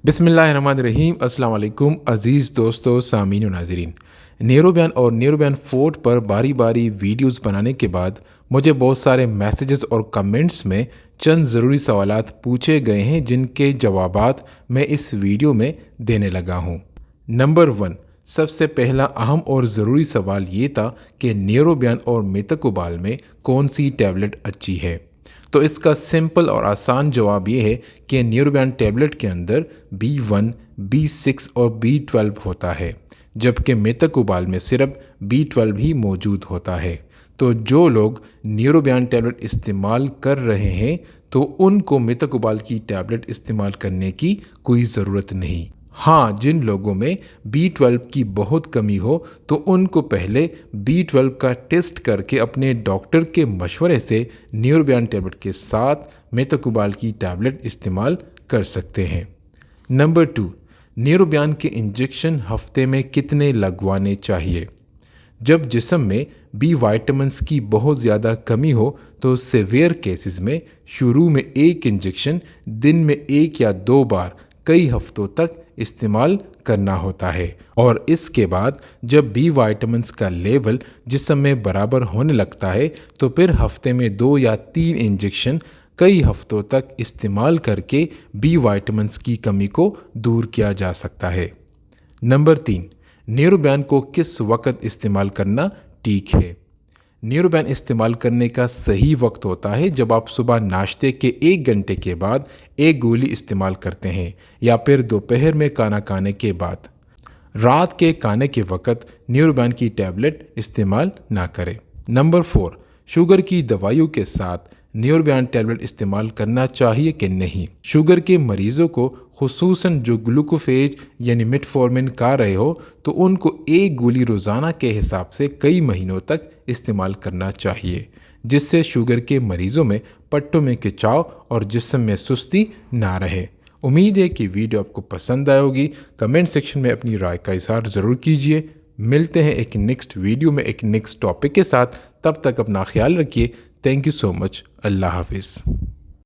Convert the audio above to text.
बिस्मिल्लाहिर्रहमानिर्रहीम। अस्सलाम वालेकुम अज़ीज़ दोस्तों, सामीन व नाज़रीन। न्यूरोबयान और न्यूरोबयान 4 पर बारी बारी वीडियोस बनाने के बाद मुझे बहुत सारे मैसेजेस और कमेंट्स में चंद ज़रूरी सवालात पूछे गए हैं जिनके जवाबात मैं इस वीडियो में देने लगा हूँ। नंबर 1, सबसे पहला अहम और ज़रूरी सवाल ये था कि न्यूरोबयान और मेथाकोबाल में कौन सी टैबलेट अच्छी है। तो इसका सिंपल और आसान जवाब ये है कि न्यूरोबयान टैबलेट के अंदर B1, B6 और B12 होता है, जबकि मेथाकोबाल में सिर्फ B12 ही मौजूद होता है। तो जो लोग न्यूरोबयान टैबलेट इस्तेमाल कर रहे हैं तो उनको मेथाकोबाल की टैबलेट इस्तेमाल करने की कोई ज़रूरत नहीं। हाँ, जिन लोगों में B12 की बहुत कमी हो तो उनको पहले B12 का टेस्ट करके अपने डॉक्टर के मशवरे से न्यूरोबयान टैबलेट के साथ मेथाकोबाल की टैबलेट इस्तेमाल कर सकते हैं। नंबर 2, न्यूरोबयान के इंजेक्शन हफ्ते में कितने लगवाने चाहिए। जब जिस्म में बी वाइटामिन्स की बहुत ज़्यादा कमी हो तो सीवियर केसेस में शुरू में एक इंजेक्शन दिन में 1 या 2 बार कई हफ्तों तक इस्तेमाल करना होता है, और इसके बाद जब बी वाइटामिन्स का लेवल जिस्म में बराबर होने लगता है तो फिर हफ्ते में 2 या 3 इंजेक्शन कई हफ्तों तक इस्तेमाल करके बी वाइटामिन्स की कमी को दूर किया जा सकता है। नंबर 3, न्यूरोबयान को किस वक्त इस्तेमाल करना ठीक है। न्यूरोबयान इस्तेमाल करने का सही वक्त होता है जब आप सुबह नाश्ते के 1 घंटे के बाद एक गोली इस्तेमाल करते हैं या फिर दोपहर में खाना खाने के बाद। रात के खाने के वक्त न्यूरोबयान की टैबलेट इस्तेमाल ना करें। नंबर 4, शुगर की दवाइयों के साथ न्यूरोबयान टैबलेट इस्तेमाल करना चाहिए कि नहीं। शुगर के मरीजों को खुसूसन जो ग्लूकोफेज यानी मेटफॉर्मिन खा रहे हो तो उनको एक गोली रोज़ाना के हिसाब से कई महीनों तक इस्तेमाल करना चाहिए, जिससे शुगर के मरीजों में पट्टों में खिंचाव और जिस्म में सुस्ती ना रहे। उम्मीद है कि वीडियो आपको पसंद आई होगी। कमेंट सेक्शन में अपनी राय का इज़हार ज़रूर कीजिए। मिलते हैं एक नेक्स्ट वीडियो में एक नेक्स्ट टॉपिक के साथ। तब तक अपना ख्याल रखिए। Thank you so much. अल्लाह हाफिज़।